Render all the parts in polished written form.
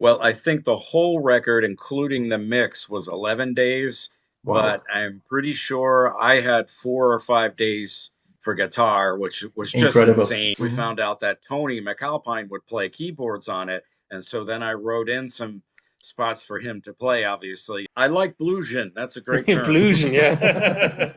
Well, I think the whole record, including the mix, was 11 days, but Wow, I'm pretty sure I had 4 or 5 days for guitar, which was just incredible. insane. We Mhm. found out that Tony McAlpine would play keyboards on it, and so then I wrote in some spots for him to play, obviously. I like bluesion. That's a great term. Illusion, yeah.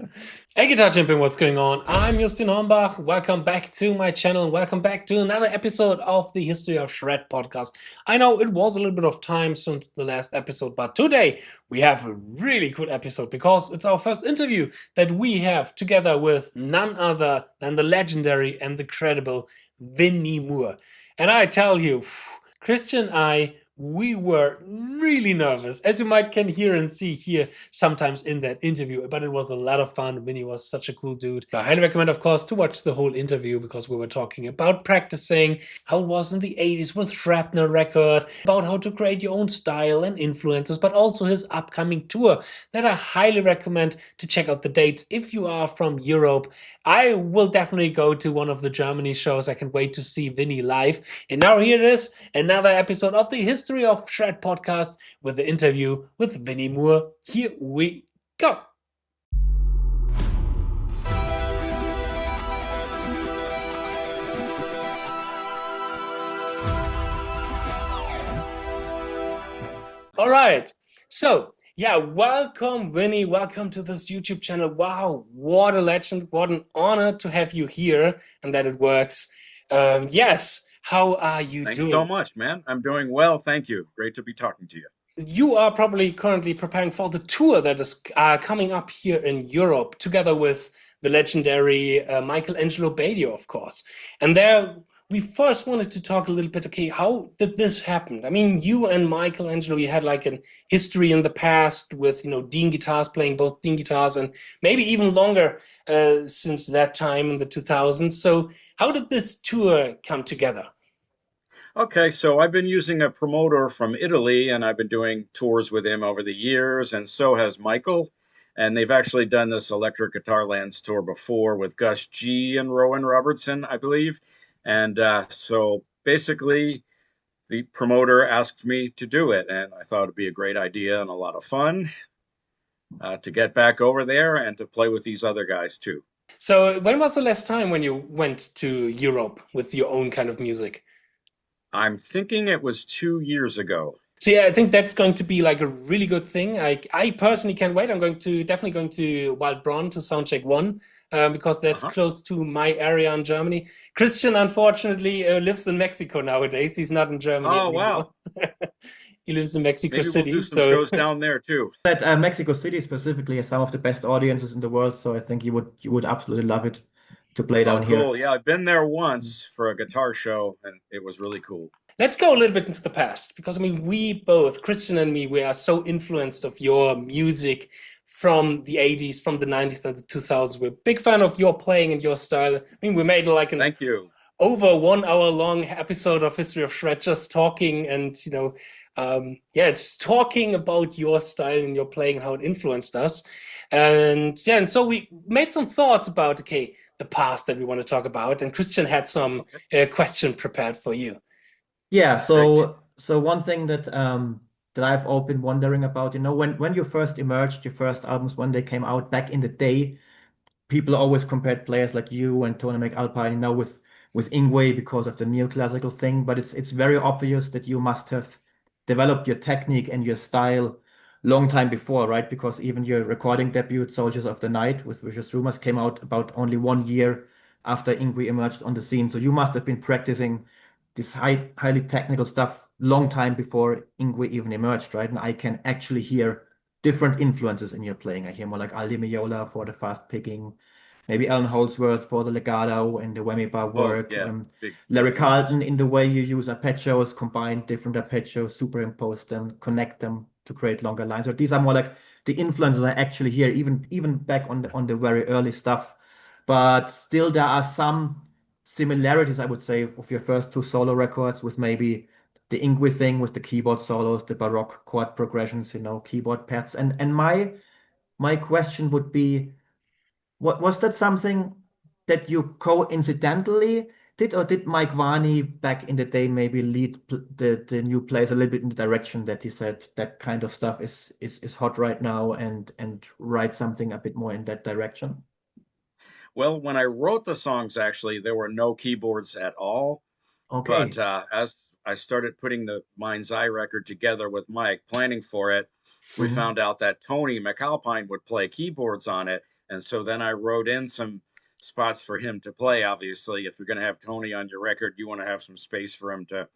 Hey, Guitar Champion, what's going on? I'm 𝗚𝙗𝙗𝗙𝙗. Welcome back to my channel and welcome back to another episode of the History of Shred podcast. I know it was a little bit of time since the last episode, but today we have a really good episode because it's our first interview that we have together with none other than the legendary and the credible Vinnie Moore. And I tell you, Christian and we were really nervous, as you might can hear and see here sometimes in that interview, but it was a lot of fun. Vinnie was such a cool dude. I highly recommend, of course, to watch the whole interview because we were talking about practicing, how it was in the 80s with Shrapnel record, about how to create your own style and influences, but also his upcoming tour that I highly recommend to check out the dates if you are from Europe. I will definitely go to one of the Germany shows. I can't wait to see Vinnie live. And now here it is, another episode of the History of Shred podcast with the interview with Vinnie Moore. Here we go. All right. So, yeah, welcome, Vinnie. Welcome to this YouTube channel. Wow, what a legend. What an honor to have you here and that it works. Yes, how are you Thanks so doing? much, man. I'm doing well. Thank you. Great to be talking to you. You are probably currently preparing for the tour that is coming up here in Europe, together with the legendary Michelangelo Badio, of course. And there, we first wanted to talk a little bit. Okay, how did this happen? I mean, you and Michelangelo, you had like a history in the past with Dean guitars, playing both Dean guitars, and maybe even longer since that time in the 2000s. So, how did this tour come together? Okay, so I've been using a promoter from Italy, and I've been doing tours with him over the years, and so has Michael. And they've actually done this Electric Guitar Lands tour before with Gus G and Rowan Robertson, I believe. And so basically, the promoter asked me to do it, and I thought it'd be a great idea and a lot of fun to get back over there and to play with these other guys too. So, when was the last time when you went to Europe with your own kind of music? I'm thinking it was 2 years ago. So yeah, I think that's going to be like a really good thing. I personally can't wait. I'm definitely going to Waldbronn to soundcheck one because that's Uh-huh. close to my area in Germany. Christian, unfortunately, lives in Mexico nowadays. He's not in Germany Oh, wow. anymore. He lives in Mexico Maybe we'll do City. some So shows down there too. That Mexico City specifically has some of the best audiences in the world, so I think you would absolutely love it to play Oh, down here. cool. Yeah, I've been there once for a guitar show, and it was really cool. let's go a little bit into the past because I mean, we both, Christian and me, we are so influenced of your music from the 80s, from the 90s and the 2000s. We're a big fan of your playing and your style. I mean, we made like an Thank you. over 1 hour long episode of History of Shred, just talking and yeah, just talking about your style and your playing and how it influenced us. And yeah, and so we made some thoughts about okay, the past that we want to talk about. And Christian had some Okay, question prepared for you. Yeah, great. so one thing that I've all been wondering about, when you first emerged, your first albums when they came out back in the day, people always compared players like you and Tony McAlpine now with Yngwie because of the neoclassical thing, but it's very obvious that you must have developed your technique and your style long time before, right? Because even your recording debut, Soldiers of the Night with Vicious Rumors, came out about only 1 year after Yngwie emerged on the scene. So you must have been practicing this highly technical stuff long time before Yngwie even emerged, right? And I can actually hear different influences in your playing. I hear more like Aldi Meola for the fast picking, maybe Alan Holdsworth for the legato and the whammy bar Both, work, yeah, big Larry influences. Carlton in the way you use arpeggios, combine different arpeggios, superimpose them, connect them to create longer lines. So these are more like the influences I actually hear, even back on the very early stuff. But still, there are some similarities, I would say, of your first two solo records with maybe the Yngwie thing with the keyboard solos, the Baroque chord progressions, keyboard pads. And my question would be, what was that something that you coincidentally did Mike Varney back in the day maybe lead the new players a little bit in the direction that he said that kind of stuff is hot right now and write something a bit more in that direction? Well, when I wrote the songs, actually, there were no keyboards at all. But Okay. as I started putting the Mind's Eye record together with Mike, planning for it, we Hmm. found out that Tony McAlpine would play keyboards on it. And so then I wrote in some spots for him to play. Obviously, if you're going to have Tony on your record, you want to have some space for him to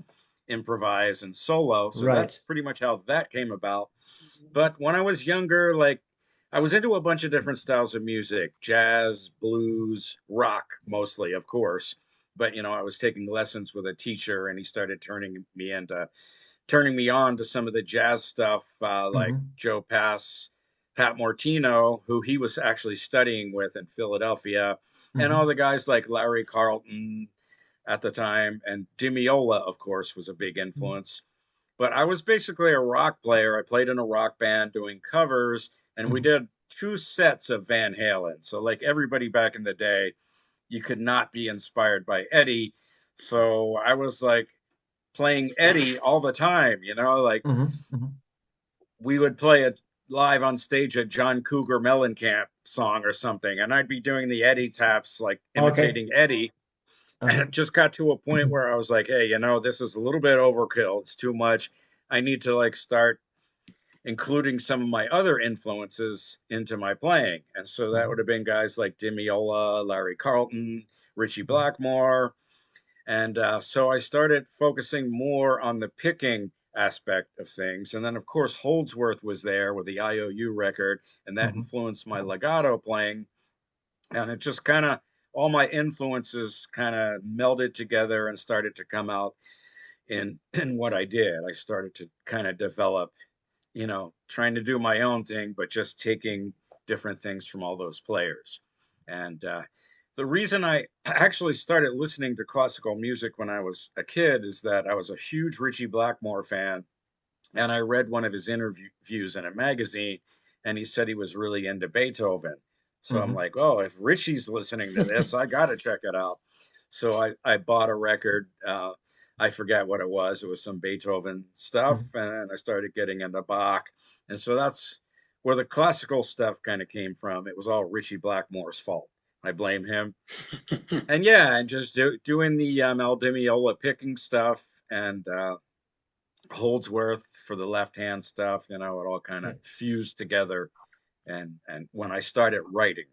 improvise and solo. So that's Right. pretty much how that came about. But when I was younger, like I was into a bunch of different styles of music, jazz, blues, rock, mostly, of course. But I was taking lessons with a teacher, and he started turning me on to some of the jazz stuff, like Hmm. Joe Pass, Pat Martino, who he was actually studying with in Philadelphia, and all Hmm. the guys like Larry Carlton at the time, and Dimiola, of course, was a big influence. But I was basically a rock player. I played in a rock band doing covers, and we Hmm. did two sets of Van Halen. So, like everybody back in the day, you could not be inspired by Eddie. So I was like playing Eddie all the time, like Hmm. Hmm. we would play it live on stage a John Cougar Mellencamp song or something, and I'd be doing the Eddie taps, like Okay. imitating Eddie. And Uh-huh. it just got to a point where I was like, hey, this is a little bit overkill. It's too much. I need to like start including some of my other influences into my playing. And so that would Hmm. have been guys like Dimiola, Larry Carlton, Richie Blackmore. And so I started focusing more on the picking aspect of things. And then, of course, Holdsworth was there with the IOU record, and that Hmm. influenced my legato playing. And it just kind of, all my influences kind of melded together and started to come out in what I did. I started to kind of develop, trying to do my own thing, but just taking different things from all those players. And the reason I actually started listening to classical music when I was a kid is that I was a huge Richie Blackmore fan, and I read one of his interviews in a magazine, and he said he was really into Beethoven. So I'm Hmm. like, oh, if Richie's listening to this, I got to check it out. So I bought a record. I forget what it was. It was some Beethoven stuff, Hmm. and I started getting into Bach. And so that's where the classical stuff kind of came from. It was all Richie Blackmore's fault. I blame him. And yeah, and just doing the Al Di Meola picking stuff and Holdsworth for the left hand stuff, it all kind of Okay. fused together. And when I started writing,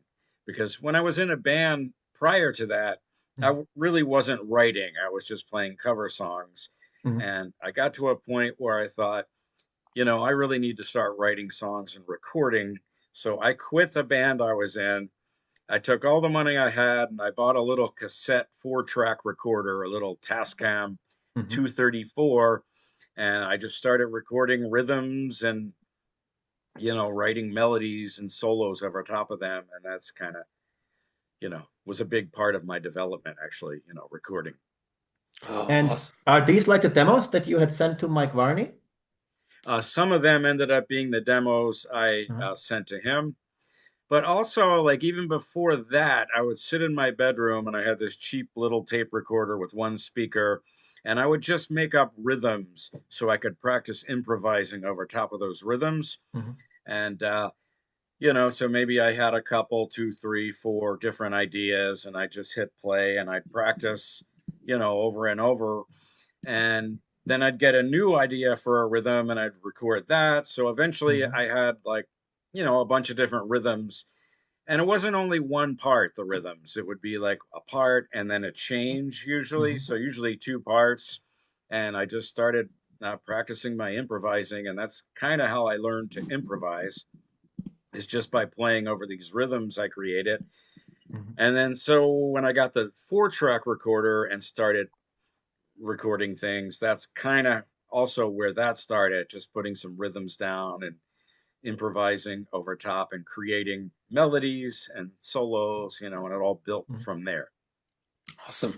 because when I was in a band prior to that, really wasn't writing. I was just playing cover songs. Hmm. And I got to a point where I thought, I really need to start writing songs and recording. So I quit the band I was in. I took all the money I had and I bought a little cassette 4-track recorder, a little Tascam Hmm. 234, and I just started recording rhythms and writing melodies and solos over top of them, and that's kind of was a big part of my development actually, recording. Oh, And awesome. are these like the demos that you had sent to Mike Varney? Some of them ended up being the demos I Uh-huh. sent to him, but also like even before that, I would sit in my bedroom and I had this cheap little tape recorder with one speaker, and I would just make up rhythms so I could practice improvising over top of those rhythms. Hmm. And so maybe I had a couple, two, three, four different ideas, and I just hit play and I'd practice, over and over. And then I'd get a new idea for a rhythm and I'd record that. So eventually Hmm. I had like, a bunch of different rhythms. And it wasn't only one part, the rhythms. It would be like a part and then a change usually. Hmm. So usually two parts. And I just started practicing my improvising. And that's kind of how I learned to improvise, is just by playing over these rhythms I created. Hmm. And then so when I got the 4-track recorder and started recording things, that's kind of also where that started, just putting some rhythms down and improvising over top and creating melodies and solos, and it all built from there. Awesome.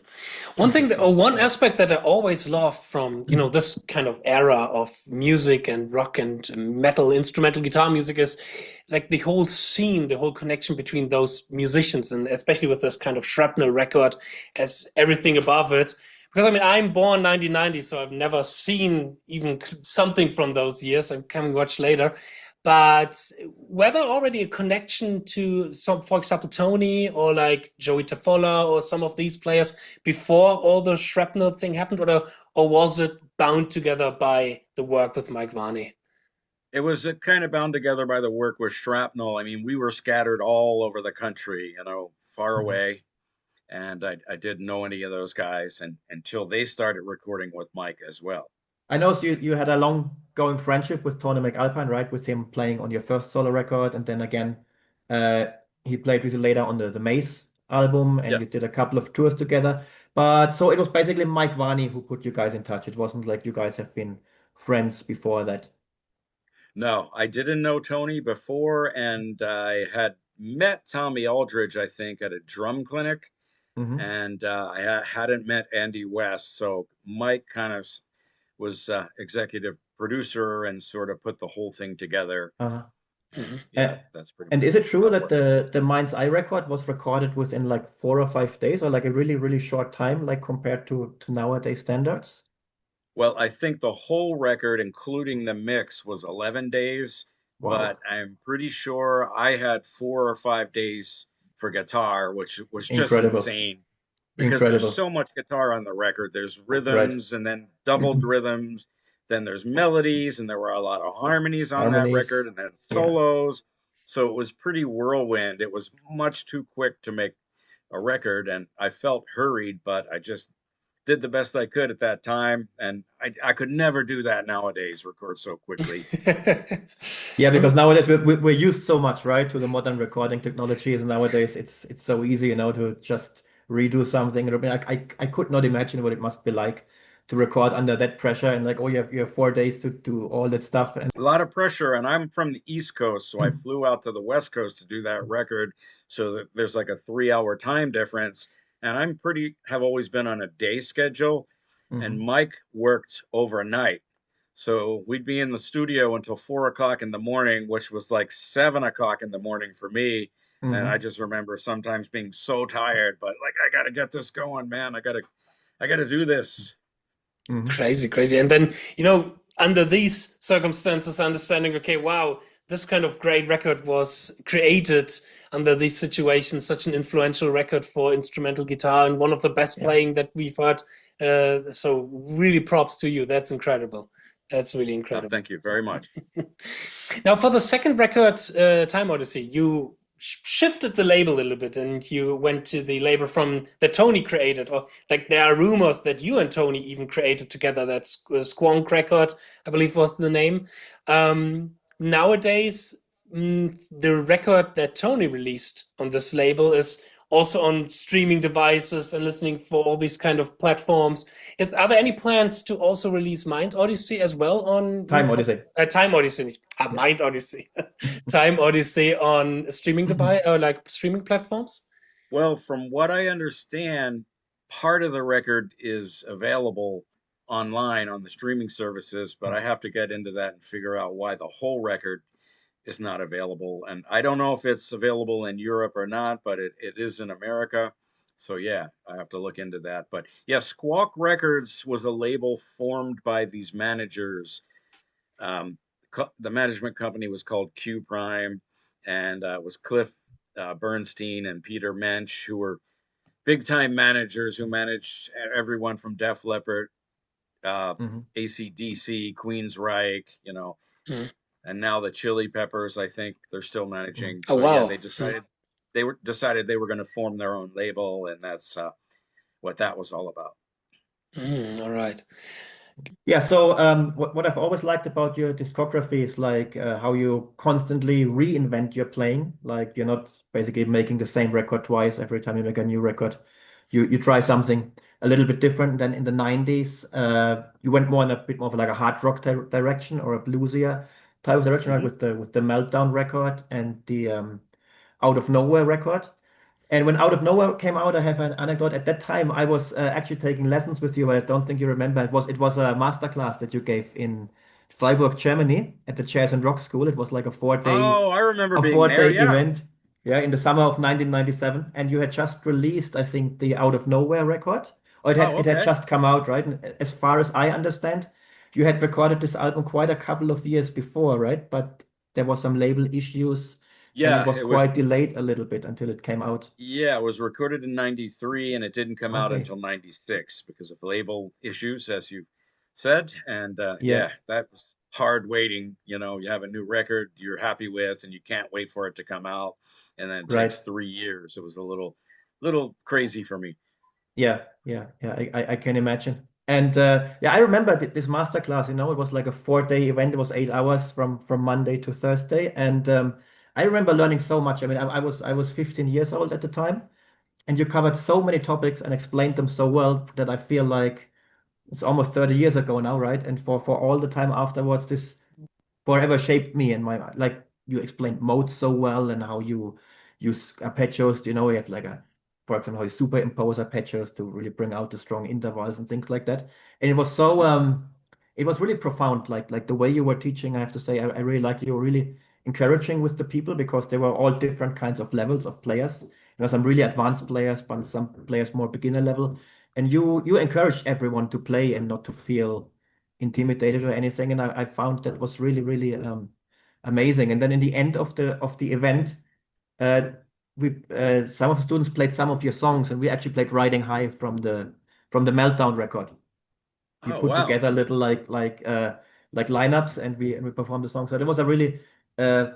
One thing that, or one aspect that I always love from, this kind of era of music and rock and metal, instrumental guitar music is like the whole scene, the whole connection between those musicians, and especially with this kind of Shrapnel record as everything above it. Because I mean, I'm born 1990, so I've never seen even something from those years. I'm coming watch later. But were there already a connection to some, for example, Tony or like Joey Tafolla or some of these players before all the Shrapnel thing happened, or was it bound together by the work with Mike Varney? It was kind of bound together by the work with Shrapnel. I mean, we were scattered all over the country, far away, and I didn't know any of those guys until they started recording with Mike as well. I know you had a long-going friendship with Tony McAlpine, right? With him playing on your first solo record, and then again, he played with you later on the Maze album, and you Yes. did a couple of tours together. But so it was basically Mike Varney who put you guys in touch. It wasn't like you guys have been friends before that. No, I didn't know Tony before, and I had met Tommy Aldridge, I think, at a drum clinic, Hmm. and I hadn't met Andy West. So Mike kind of was executive producer and sort of put the whole thing together. Uh-huh. Yeah, that's pretty And much is it true how it that worked. the Mind's Eye record was recorded within like 4 or 5 days, or like a really, really short time, like compared to nowadays standards? Well, I think the whole record, including the mix, was 11 days, but Wow. I'm pretty sure I had 4 or 5 days for guitar, which was just Incredible. insane because there's Incredible. so much guitar on the record. There's Right. rhythms and then doubled rhythms, then there's melodies, and there were a lot of harmonies on that record, Harmonies. and then Yeah. solos. So it was pretty whirlwind. It was much too quick to make a record, and I felt hurried, but I just did the best I could at that time, and I could never do that nowadays, record so quickly. Yeah, because nowadays we're used so much, right, to the modern recording technologies. And nowadays it's so easy, to just redo something. I mean, I could not imagine what it must be like to record under that pressure and like, oh, you have 4 days to do all that stuff. And A lot of pressure, and I'm from the East Coast, so I flew out to the West Coast to do that record, so that there's like a 3 hour time difference, and have always been on a day schedule, and Mhm. Mike worked overnight. So we'd be in the studio until 4 o'clock in the morning, which was like 7 o'clock in the morning for me. And I Mhm. just remember sometimes being so tired, but like, I gotta get this going, man. I gotta do this. Mhm. Crazy, crazy. And then, under these circumstances, understanding, okay, wow, this kind of great record was created under these situations, such an influential record for instrumental guitar and one of the best Yeah. playing that we've heard. So really props to you. That's incredible. That's really incredible. Thank you very much. Now, for the second record, Time Odyssey, you shifted the label a little bit and you went to the label from that Tony created, or like there are rumors that you and Tony even created together. That Squonk record, I believe, was the name. Nowadays, the record that Tony released on this label is also on streaming devices and listening for all these kind of platforms. Are there any plans to also release Mind Odyssey as well on Time Odyssey. Time Odyssey, Yeah. Mind Odyssey, Time Odyssey on streaming device or like streaming platforms? Well, from what I understand, part of the record is available online on the streaming services, but I have to get into that and figure out why the whole record is not available. And I don't know if it's available in Europe or not, but it is in America. So yeah, I have to look into that. But yeah, Squawk Records was a label formed by these managers. The management company was called Q Prime, and it was Cliff Bernstein and Peter Mensch, who were big time managers who managed everyone from Def Leppard, Mhm. AC/DC, Queensryche, Mhm. and now the Chili Peppers. I think they're still Mhm. managing. Oh So yeah, wow. they decided they were going to form their own label, and that's what that was all about. All right. Yeah, so what I've always liked about your discography is like how you constantly reinvent your playing. Like you're not basically making the same record twice every time you make a new record. You try something a little bit different than in the 90s. You went more in a bit more of like a hard rock direction or a bluesier type of direction, right? Hmm. With the Meltdown record and the Out of Nowhere record. And when Out of Nowhere came out, I have an anecdote. At that time, I was actually taking lessons with you, but I don't think you remember. It was a master class that you gave in Freiburg, Germany, at the Jazz and Rock School. It was like a four day Oh, I remember a being there. four-day Yeah. event, yeah, in the summer of 1997. And you had just released, I think, the Out of Nowhere record, or it had Oh, it had okay. just come out, right? And as far as I understand, you had recorded this album quite a couple of years before, right? But there was some label issues, and it Yeah, was quite delayed a little bit until it came out. it was recorded in 93 and it didn't come out Okay. until 96 because of label issues, as you said. And Yeah, yeah, that was hard waiting. You have a new record you're happy with and you can't wait for it to come out. And then it takes right. 3 years. It was a little crazy for me. Yeah, yeah, yeah. I can imagine. And yeah, I remember this master class. It was like a 4-day event. It was 8 hours from Monday to Thursday, and I remember learning so much. I mean, I was 15 years old at the time, and you covered so many topics and explained them so well that I feel like it's almost 30 years ago now, right? And for all the time afterwards, this forever shaped me and my like you explained modes so well and how you use arpeggios. You have like for example, how you superimpose arpeggios to really bring out the strong intervals and things like that. And it was really profound. Like the way you were teaching, I have to say, I really like you were really encouraging with the people because they were all different kinds of levels of players. Some really advanced players, but some players more beginner level. And you encouraged everyone to play and not to feel intimidated or anything. And I found that was really, really amazing. And then in the end of the event, uh, we some of the students played some of your songs, and we actually played Riding High from the Meltdown record. You Oh, put wow. together little like lineups, and we performed the song. So it was a really uh,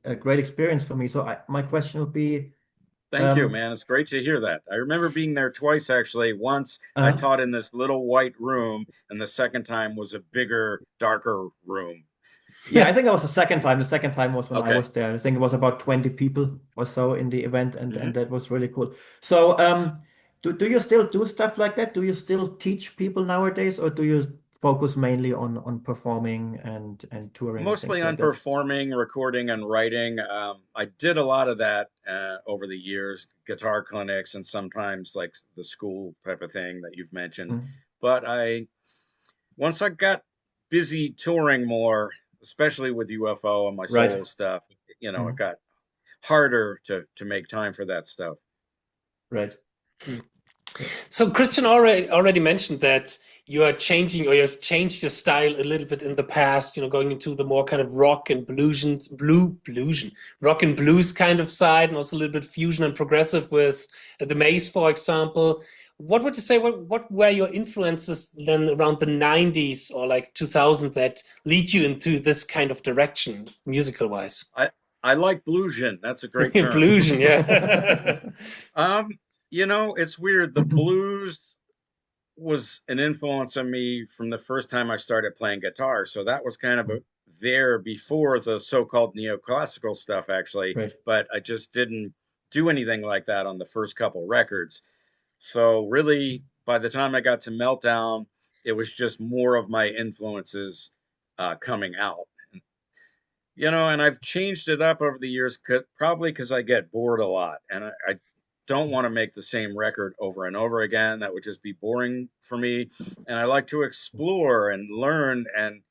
a great experience for me. So my question would be, Thank you, um, man. It's great to hear that. I remember being there twice, actually. Once I uh, taught in this little white room, and the second time was a bigger, darker room. yeah, I think that was the second time. The second time was when I Okay. was there. I think it was about 20 people or so in the event, and Hmm. that was really cool. So, do you still do stuff like that? Do you still teach people nowadays, or do you focus mainly on performing and touring and Mostly things like on that? performing, recording, and writing. I did a lot of that over the years, guitar clinics, and sometimes like the school type of thing that you've mentioned. Mm, But once I got busy touring more, especially with UFO and my right. solo stuff, it Mm, got harder to make time for that stuff. right. Yeah. So Christian already mentioned that you are changing or you have changed your style a little bit in the past, going into the more kind of rock and rock and blues kind of side, and also a little bit fusion and progressive with the Maze, for example. What would you say, what were your influences then around the 90s or like 2000 that lead you into this kind of direction, musical wise? I I like bluesion. That's a great term. Bluesion, yeah. Um, it's weird. The blues was an influence on me from the first time I started playing guitar. So that was kind of there before the so-called neoclassical stuff, actually. Right. But I just didn't do anything like that on the first couple records. So really, by the time I got to Meltdown, it was just more of my influences coming out. And I've changed it up over the years, probably because I get bored a lot, and I don't want to make the same record over and over again. That would just be boring for me. And I like to explore and learn and,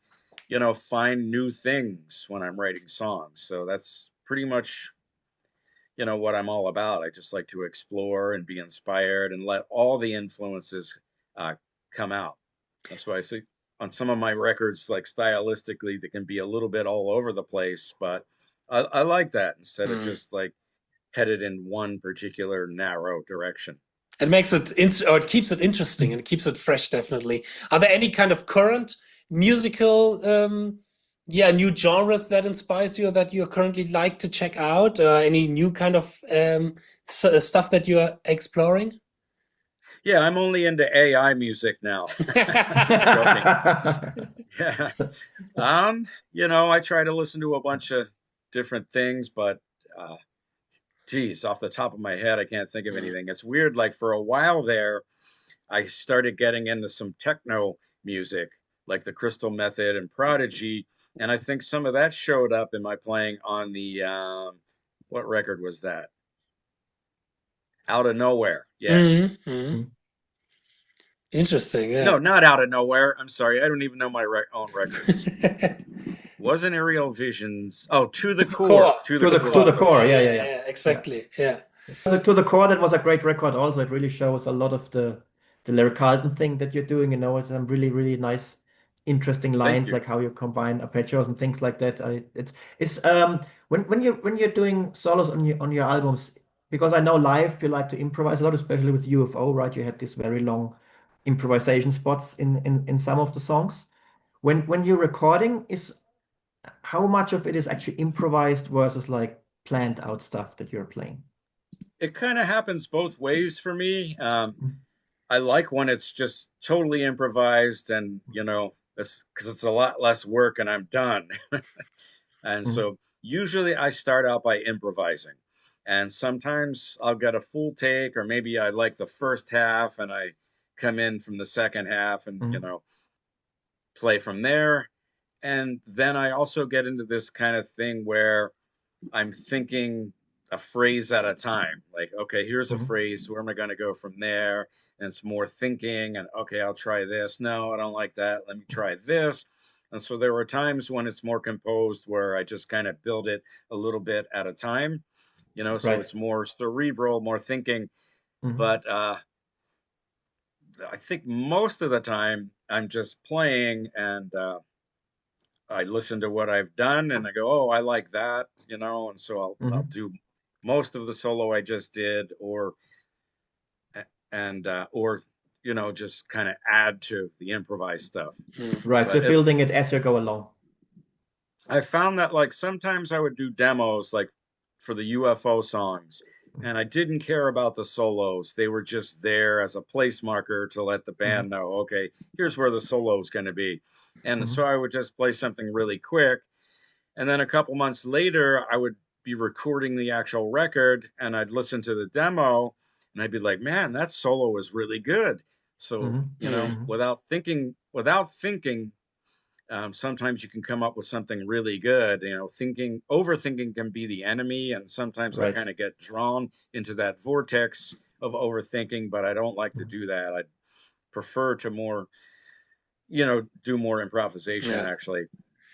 find new things when I'm writing songs. So that's pretty much, what I'm all about. I just like to explore and be inspired and let all the influences uh, come out. That's why I say on some of my records, like stylistically, they can be a little bit all over the place, but I like that instead of just like headed in one particular narrow direction. It makes it or it keeps it interesting and it keeps it fresh, definitely. Are there any kind of current musical new genres that inspires you or that you currently like to check out? Any new kind of stuff that you are exploring? Yeah, I'm only into AI music now. Just joking. Yeah. I try to listen to a bunch of different things, but uh geez, off the top of my head, I can't think of anything. It's weird. Like for a while there, I started getting into some techno music, like the Crystal Method and Prodigy, and I think some of that showed up in my playing on the what record was that? Out of Nowhere. Yeah. Mm-hmm. Interesting, No, yeah. not Out of Nowhere. I'm sorry. I don't even know my own records. Wasn't Aerial Visions. Oh, To To the the Core. core. To To the the Core. core, yeah, yeah, yeah. Yeah, exactly. Yeah. To the core, that was a great record also. It really shows a lot of the lyrical thing that you're doing, it's some really, really nice, interesting Thank lines, you. like how you combine arpeggios and things like that. It's when you're doing solos on your albums, because I know live you like to improvise a lot, especially with UFO, right? You had these very long improvisation spots in some of the songs. When you're recording, is how much of it is actually improvised versus like planned out stuff that you're playing? It kind of happens both ways for me. I like when it's just totally improvised and, it's because it's a lot less work and I'm done. And Mhm. so usually I start out by improvising. And sometimes I'll get a full take, or maybe I like the first half and I come in from the second half and, Mhm. play from there. And then I also get into this kind of thing where I'm thinking a phrase at a time. Like, okay, here's a Mhm. phrase. Where am I going to go from there? And it's more thinking. And okay, I'll try this. No, I don't like that. Let me try this. And so there were times when it's more composed where I just kind of build it a little bit at a time, so Right. it's more cerebral, more thinking. Mhm. But I think most of the time I'm just playing and I listen to what I've done and I go, oh, I like that, and so I'll Mhm. do most of the solo I just did, or just kind of add to the improvised stuff. Right. So But building it as you go along. I found that like sometimes I would do demos like for the UFO songs, and I didn't care about the solos. They were just there as a place marker to let the Mhm. band know, okay, here's where the solo is going to be. And so Mhm. I would just play something really quick. And then a couple months later, I would be recording the actual record and I'd listen to the demo and I'd be like, man, that solo is really good. So, Mhm. Mhm. without thinking, sometimes you can come up with something really good. Overthinking can be the enemy. And sometimes I Right. kind of get drawn into that vortex of overthinking, but I don't like to Mhm. do that. I prefer to do more improvisation Yeah. actually.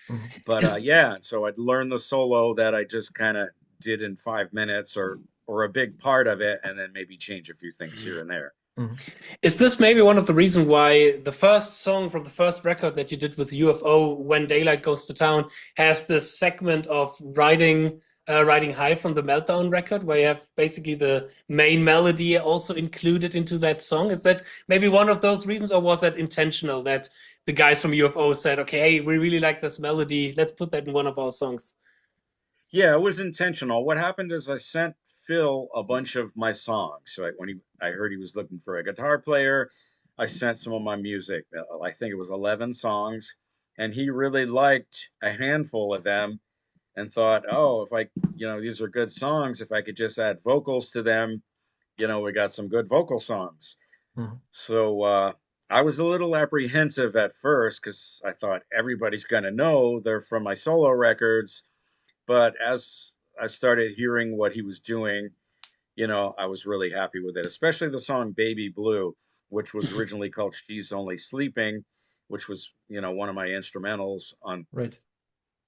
Mhm. But Is yeah, so I'd learn the solo that I just kind of did in 5 minutes, or a big part of it, and then maybe change a few things here and there. Mhm. is this maybe one of the reasons why the first song from the first record that you did with UFO, When Daylight Goes to Town, has this segment of riding high from the Meltdown record, where you have basically the main melody also included into that song? Is that maybe one of those reasons, or was that intentional that the guys from UFO said, okay, hey, we really like this melody, let's put that in one of our songs? Yeah, it was intentional. What happened is I sent Phil a bunch of my songs. So I heard he was looking for a guitar player, I sent some of my music. I think it was 11 songs, and he really liked a handful of them and thought, oh, if these are good songs, if I could just add vocals to them, we got some good vocal songs. Mhm. So I was a little apprehensive at first because I thought everybody's going to know they're from my solo records. But as I started hearing what he was doing, I was really happy with it, especially the song Baby Blue, which was originally called She's Only Sleeping, which was, one of my instrumentals on, Right.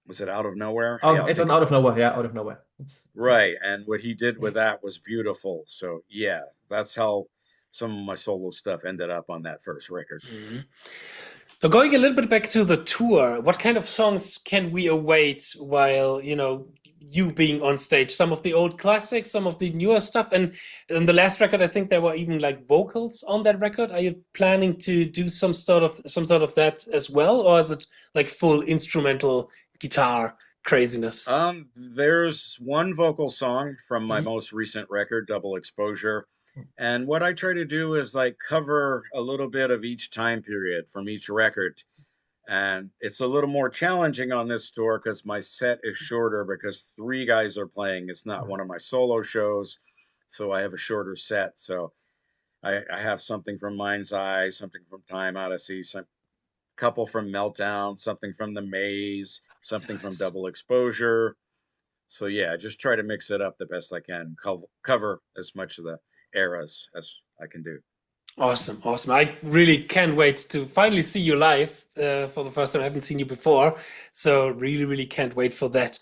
was it Out of Nowhere? Yeah, I It was think it out of was. nowhere. Yeah, out of nowhere. Yeah. Right. And what he did with that was beautiful. So, yeah, that's how some of my solo stuff ended up on that first record. Mhm. Now, going a little bit back to the tour, what kind of songs can we await while, you being on stage? Some of the old classics, some of the newer stuff, and in the last record, I think there were even like vocals on that record. Are you planning to do some sort of that as well, or is it like full instrumental guitar craziness? There's one vocal song from my Mhm. most recent record, Double Exposure. And what I try to do is like cover a little bit of each time period from each record. And it's a little more challenging on this tour because my set is shorter because three guys are playing. It's not one of my solo shows. So I have a shorter set. So I have something from Mind's Eye, something from Time Odyssey, some couple from Meltdown, something from The Maze, something from Nice. Double Exposure. So yeah, just try to mix it up the best I can, cover as much of the eras as I can do. Awesome, awesome. I really can't wait to finally see you live for the first time. I haven't seen you before, so really, really can't wait for that.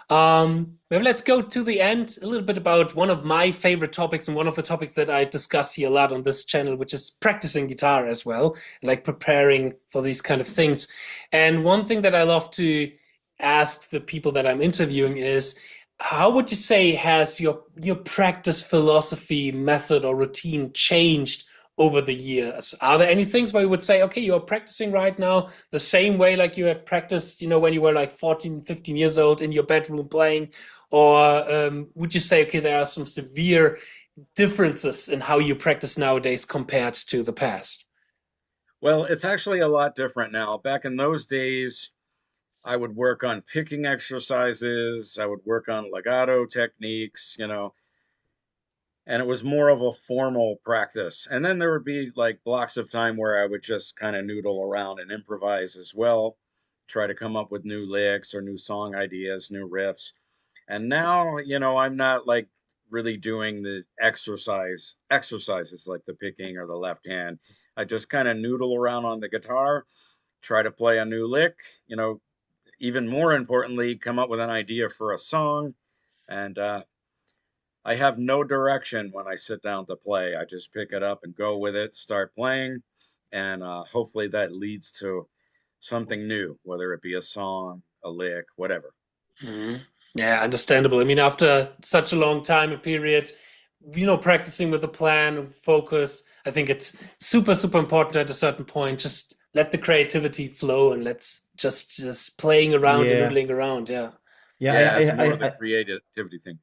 Maybe let's go to the end, a little bit about one of my favorite topics and one of the topics that I discuss here a lot on this channel, which is practicing guitar as well, like preparing for these kind of things. And one thing that I love to ask the people that I'm interviewing is, how would you say has your practice philosophy, method, or routine changed over the years? Are there any things where you would say, okay, you're practicing right now the same way like you had practiced, when you were like 14, 15 years old in your bedroom playing? Or would you say, okay, there are some severe differences in how you practice nowadays compared to the past? Well, it's actually a lot different now. Back in those days, I would work on picking exercises, I would work on legato techniques, and it was more of a formal practice. And then there would be like blocks of time where I would just kind of noodle around and improvise as well, try to come up with new licks or new song ideas, new riffs. And now, I'm not like really doing the exercises like the picking or the left hand. I just kind of noodle around on the guitar, try to play a new lick, even more importantly, come up with an idea for a song. And I have no direction when I sit down to play. I just pick it up and go with it, start playing, and hopefully that leads to something new, whether it be a song, a lick, whatever. Mm-hmm. Yeah, understandable. I mean, after such a long time, a period, practicing with a plan, focus, I think it's super, super important at a certain point. Just let the creativity flow and let's just playing around and noodling around. Yeah. Yeah, it's more of the creativity thing.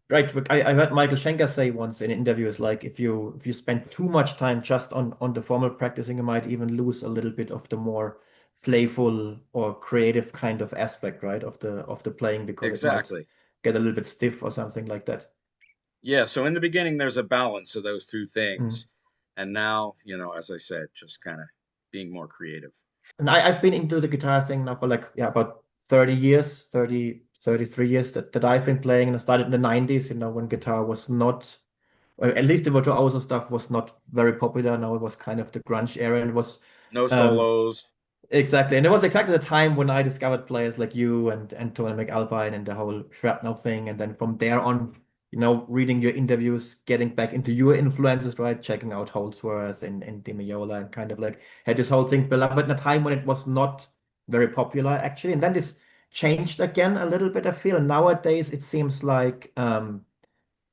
Right. I heard Michael Schenker say once in interviews, like if you spend too much time just on the formal practicing, you might even lose a little bit of the more playful or creative kind of aspect, right, of the playing, because it might get a little bit stiff or something like that. Yeah, so in the beginning there's a balance of those two things. And now, as I said, just kind of being more creative. And I've been into the guitar thing now for about 30 years, 33 years that I've been playing, and I started in the 90s, when guitar was not, or at least the virtuoso stuff was not very popular. Now it was kind of the grunge era, and it was no solos. Exactly. And it was exactly the time when I discovered players like you and 𝗏𝗏𝗏𝗏𝗏 and the whole shrapnel thing. And then from there on, reading your interviews, getting back into your influences, right? Checking out Holdsworth and Di Meola, and kind of like had this whole thing built up, but in a time when it was not very popular, actually. And then this changed again a little bit, I feel. And nowadays, it seems like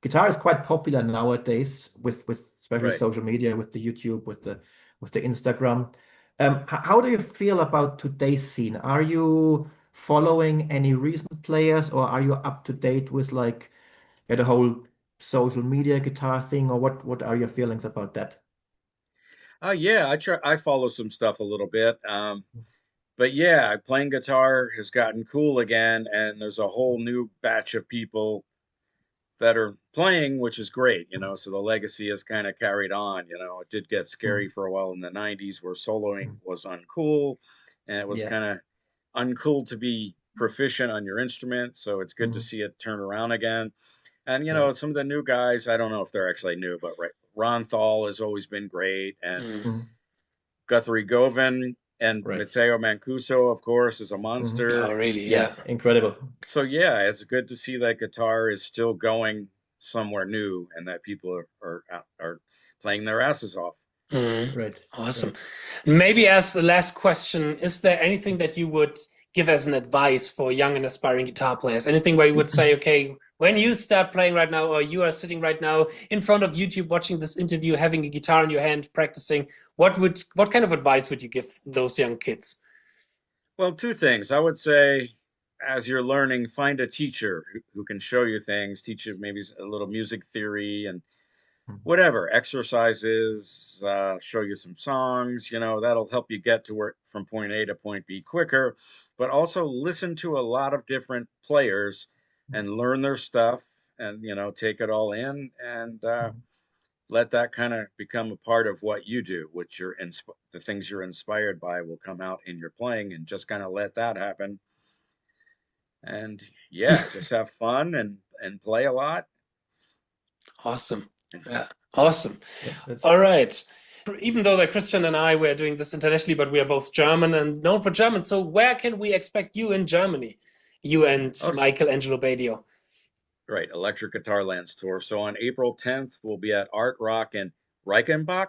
guitar is quite popular nowadays with especially social media, with the YouTube, with the Instagram. How do you feel about today's scene? Are you following any recent players, or are you up to date with the whole social media guitar thing, or what are your feelings about that? Yeah, I follow some stuff a little bit. But yeah, playing guitar has gotten cool again, and there's a whole new batch of people that are playing, which is great, so the legacy is kind of carried on. It did get scary for a while in the 90s where soloing was uncool, and it was kind of uncool to be proficient on your instrument. So it's good to see it turn around again. And some of the new guys, I don't know if they're actually new, but Ron Thal has always been great, and Guthrie Govan and Matteo Mancuso, of course, is a monster. Oh, really? Yeah. Incredible. So yeah, it's good to see that guitar is still going somewhere new, and that people are playing their asses off. Right. Awesome. Maybe as the last question, is there anything that you would give as an advice for young and aspiring guitar players? Anything where you would say, okay, when you start playing right now, or you are sitting right now in front of YouTube watching this interview, having a guitar in your hand, practicing, what kind of advice would you give those young kids? Well, two things. I would say, as you're learning, find a teacher who can show you things, teach you maybe a little music theory and whatever, exercises, show you some songs, that'll help you get to work from point A to point B quicker. But also listen to a lot of different players and learn their stuff, and take it all in, and let that kind of become a part of what you do, which the things you're inspired by will come out in your playing, and just kind of let that happen. And yeah, just have fun and play a lot. Awesome. Yeah, awesome. Yeah, All right. Even though that Christian and I were doing this internationally, but we are both German and known for German. So where can we expect you in Germany? You and 𝙤𝙬𝙢𝙀𝙀. Right, Electric Guitar Lands tour. So on April 10th, we'll be at Art Rock in Reichenbach.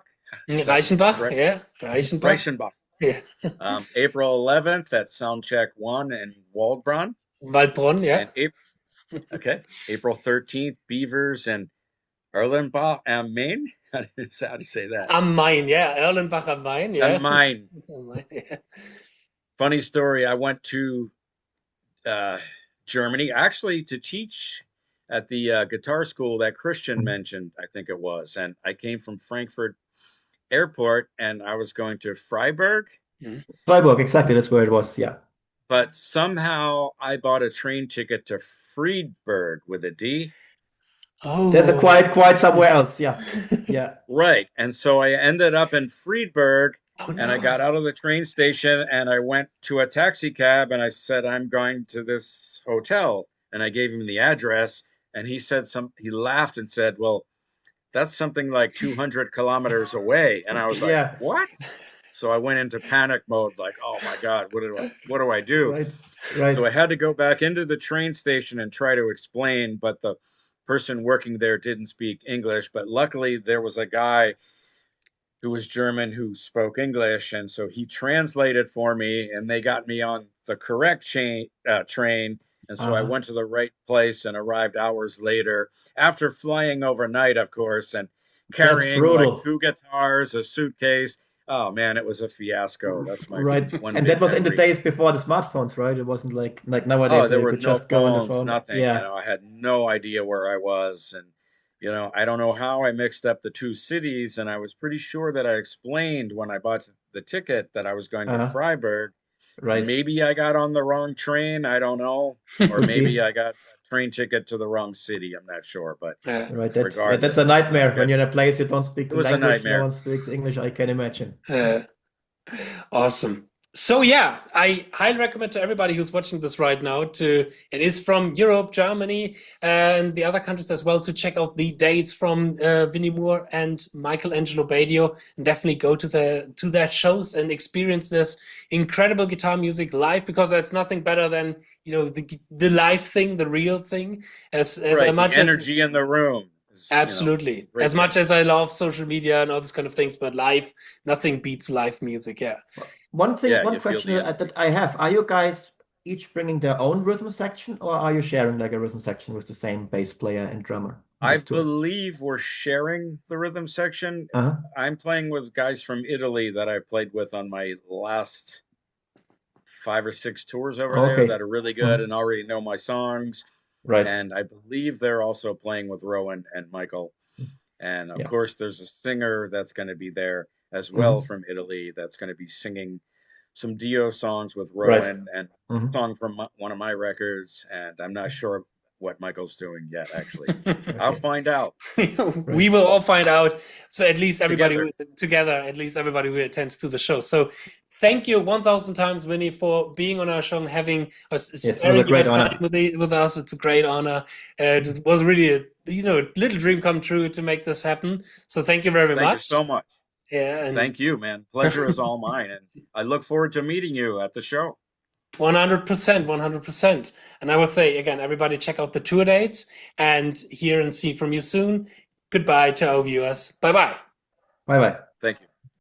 Reichenbach, yeah. Reichenbach. Yeah. April 11th at Soundcheck 1 in Waldbrunn. Waldbrunn, yeah. And April 13th, Beavers and Erlenbach am Main. How do you say that? Am Main, yeah. Erlenbach am Main, yeah. Am Main. Yeah. Funny story. I went to Germany actually to teach at the guitar school that Christian mentioned, I think it was. And I came from Frankfurt Airport and I was going to Freiburg. Freiburg, exactly. That's where it was. Yeah. But somehow I bought a train ticket to Friedberg with a D. Oh, there's a quite somewhere else. Yeah, yeah. Right, and so I ended up in Friedberg, no. And I got out of the train station and I went to a taxi cab and I said, I'm going to this hotel, and I gave him the address, and he said he laughed and said, well, that's something like 200 kilometers away, and I was like, what? So I went into panic mode, like, oh my God, what do I do? Right. So I had to go back into the train station and try to explain, but the person working there didn't speak English. But luckily there was a guy who was German who spoke English, and so he translated for me, and they got me on the correct train. And so I went to the right place and arrived hours later after flying overnight, of course, and carrying like 2 guitars, a suitcase. Oh man, it was a fiasco. That's my one. And that was in the days before the smartphones, right? It wasn't like nowadays. Oh, there were no just go on the phones, phone. nothing. Yeah. You know, I had no idea where I was, and I don't know how I mixed up the 2 cities, and I was pretty sure that I explained when I bought the ticket that I was going to Freiburg. Right. Maybe I got on the wrong train. I don't know, or maybe I got a train ticket to the wrong city. I'm not sure, but right. That's a nightmare when you're in a place you don't speak the language. No one speaks English. I can imagine. Awesome. So yeah, I highly recommend to everybody who's watching this right now it is from Europe, Germany, and the other countries as well, to check out the dates from Vinnie Moore and 𝙤𝙬𝙢𝙀𝙀, and definitely go to their shows and experience this incredible guitar music live, because that's nothing better than the live thing, the real thing. As much the energy in the room. Absolutely. As much as I love social media and all this kind of things, but live, nothing beats live music. Yeah. One question that I have: are you guys each bringing their own rhythm section, or are you sharing like a rhythm section with the same bass player and drummer? I believe we're sharing the rhythm section. I'm playing with guys from Italy that I've played with on my last 5 or 6 tours over there that are really good and already know my songs. Right. And I believe they're also playing with Rowan and Michael. And of course, there's a singer that's going to be there as well from Italy that's going to be singing some Dio songs with Rowan and a song from one of my records. And I'm not sure what Michael's doing yet, actually. I'll find out. We will all find out. So at least everybody who's together, at least everybody who attends to the show. So thank you 1,000 times, Vinnie, for being on our show and having a great honor with us. It's a great honor. It was really a little dream come true to make this happen. So thank you very much. Thank you so much. Yeah, and thank you, man. Pleasure is all mine, and I look forward to meeting you at the show. 100%, 100%. And I will say again, everybody check out the tour dates and hear and see from you soon. Goodbye to our viewers. Bye-bye. Bye-bye.